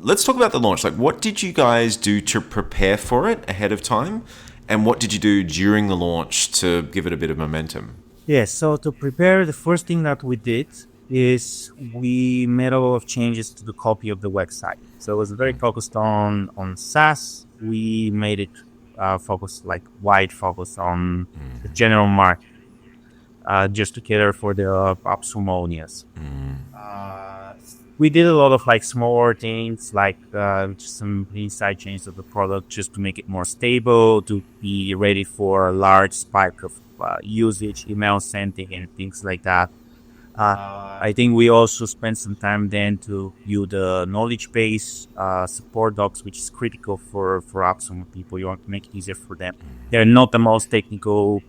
let's talk about the launch. Like, what did you guys do to prepare for it ahead of time? And what did you do during the launch to give it a bit of momentum? Yes, so to prepare, the first thing that we did is we made a lot of changes to the copy of the website. So it was very focused on SaaS. We made it focused, like wide focus on the general market, just to cater for the AppSumo audience. We did a lot of like smaller things, like just some inside changes of the product, just to make it more stable, to be ready for a large spike of usage, email sending, and things like that. I think we also spent some time then to view the knowledge base, support docs, which is critical for AppSumo people. You want to make it easier for them. They're not the most technical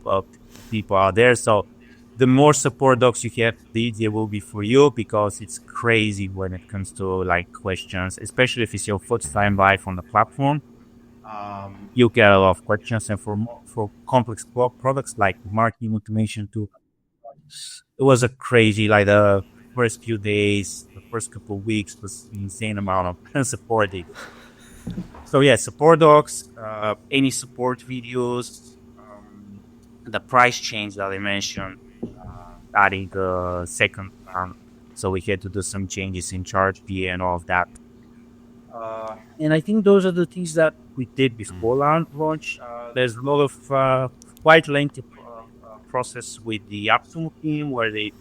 people out there, so the more support docs you have, the easier it will be for you, because it's crazy when it comes to like questions, especially if it's your first time live on the platform. You get a lot of questions, and for complex products like marketing automation too, it was a crazy, like the first few days, the first couple of weeks was insane amount of support. So yeah, support docs, any support videos, the price change that I mentioned, adding the second round. So we had to do some changes in charge VA and all of that. And I think those are the things that we did before launch. There's a lot of quite lengthy process with the AppSumo team, where they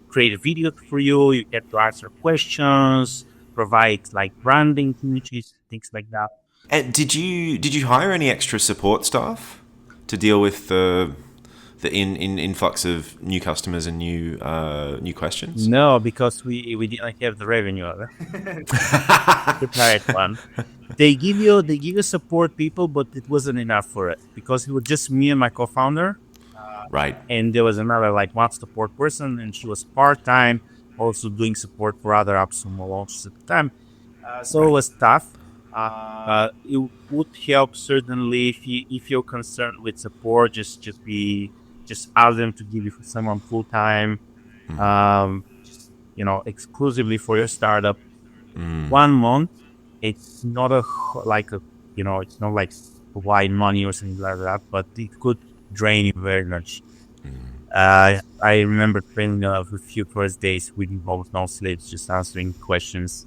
create a video for you. You get to answer questions, provide like branding images, things like that. And did you hire any extra support staff to deal with the influx of new customers and new questions? No, because we didn't have the revenue prepared one. They give you support people, but it wasn't enough for it, because it was just me and my co-founder, Right. and there was another like one support person, and she was part-time, also doing support for other AppSumo launches at the time. So it Right. was tough. It would help certainly if you're concerned with support, just ask them to give you someone full time, just, exclusively for your startup. 1 month, it's not like a, it's not like wide money or something like that, but it could drain you very much. I remember spending a few first days with almost no sleep, just answering questions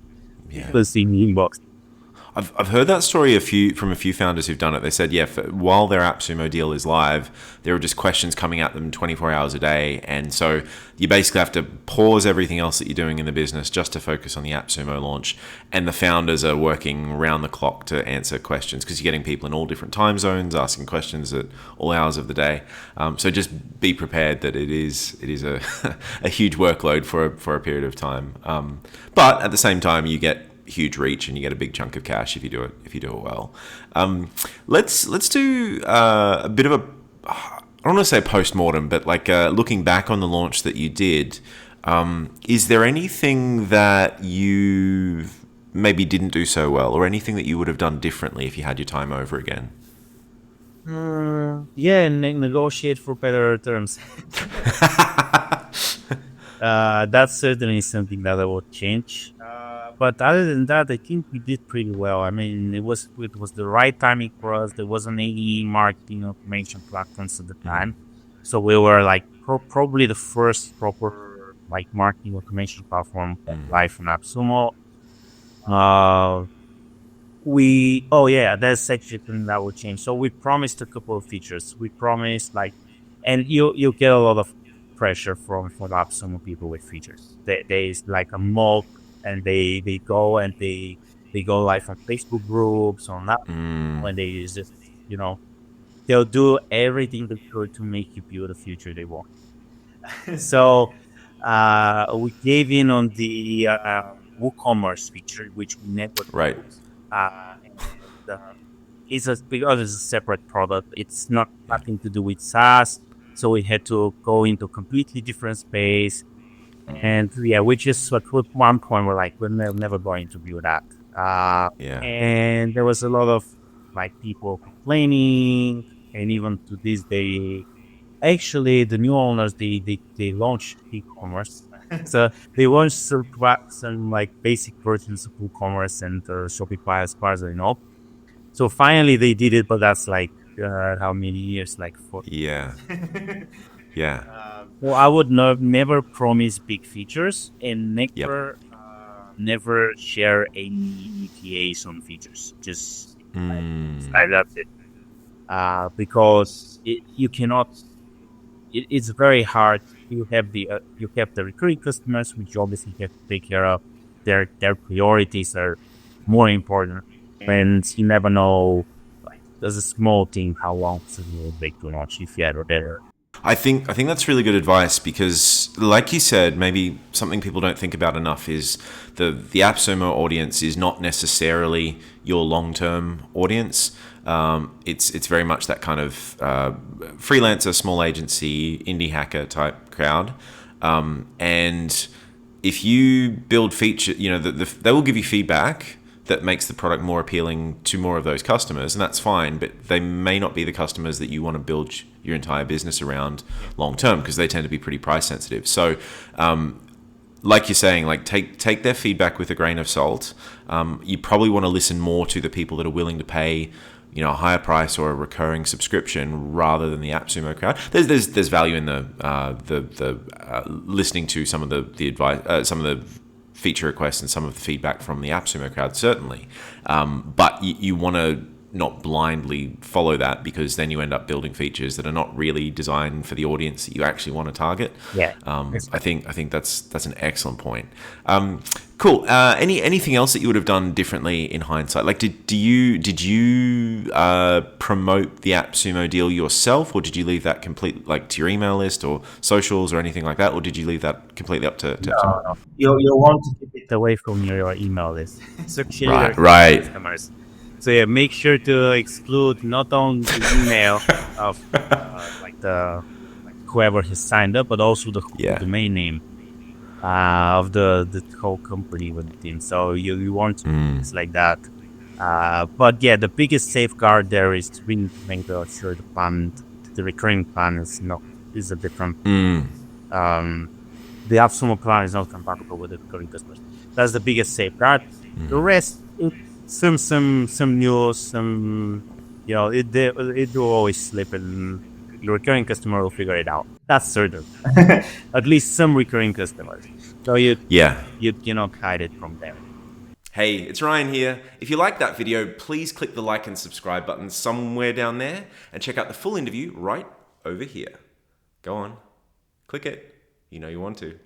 Yeah. people see in the inbox. I've heard that story from a few founders who've done it. They said, yeah, while their AppSumo deal is live, there are just questions coming at them 24 hours a day. And so you basically have to pause everything else that you're doing in the business just to focus on the AppSumo launch. And the founders are working round the clock to answer questions, because you're getting people in all different time zones asking questions at all hours of the day. So just be prepared that it is a, a huge workload for a period of time. But at the same time, you get huge reach and you get a big chunk of cash if you do it well. Let's do a bit of a, I don't want to say post-mortem, but like looking back on the launch that you did. Is there anything that you maybe didn't do so well, or anything that you would have done differently if you had your time over again? Yeah, and negotiate for better terms. That's certainly something that I would change. But other than that, I think we did pretty well. I mean, it was the right timing for us. There wasn't any marketing automation platforms at the time, so we were like probably the first proper like marketing automation platform live on AppSumo. Uh, oh yeah, that's actually something that will change. So we promised a couple of features. We promised like, and you get a lot of pressure from AppSumo people with features. There's like a mock, and they go and they go live on Facebook groups on that, when they just, you know they'll do everything they could to make you build a future they want. So we gave in on the WooCommerce feature, which we never Right. used. And because it's a separate product, it's not Yeah. nothing to do with SaaS. So we had to go into a completely different space. And yeah, we just at one point we're like, we're never going to do that. Yeah. And there was a lot of like people complaining, and even to this day, actually, the new owners they launched e-commerce. So they launched some like basic versions of WooCommerce and Shopify as far as I know. So finally they did it, but that's like how many years? Like four. Yeah. Yeah. So I would never promise big features and Yep. never share any ETAs on features. Just like that's it. Because you cannot. It's very hard. You have the recurring customers, which you obviously have to take care of. Their priorities are more important, and you never know. Like, there's a small thing how long it will take to launch if you had or better. I think that's really good advice because, like you said, maybe something people don't think about enough is the AppSumo audience is not necessarily your long term audience. It's very much that kind of freelancer, small agency, indie hacker type crowd, and if you build feature, they will give you feedback that makes the product more appealing to more of those customers, and that's fine. But they may not be the customers that you want to build your entire business around long term because they tend to be pretty price sensitive. So, like you're saying, like take their feedback with a grain of salt. You probably want to listen more to the people that are willing to pay, a higher price or a recurring subscription rather than the AppSumo crowd. There's value in the listening to some of the advice, some of the feature requests and some of the feedback from the AppSumo crowd, certainly. But you want to not blindly follow that because then you end up building features that are not really designed for the audience that you actually want to target. Yeah, I think that's an excellent point. Cool. Anything else that you would have done differently in hindsight? Like, did you promote the AppSumo deal yourself, or did you leave that complete like to your email list or socials or anything like that, or did you leave that completely up to no. You want to keep it away from your email list, especially your right? customers. So yeah, make sure to exclude not only the email of like the whoever has signed up, but also the Yeah. domain name of the whole company within. So you want it's like that. But yeah, the biggest safeguard there is to really make sure the recurring plan is a different. The AppSumo plan is not compatible with the recurring customers. That's the biggest safeguard. The rest, some news, it will always slip, and the recurring customer will figure it out. That's certain. At least some recurring customers. So Yeah. you cannot hide it from them. Hey, it's Ryan here. If you liked that video, please click the like and subscribe button somewhere down there and check out the full interview right over here. Go on, click it. You know you want to.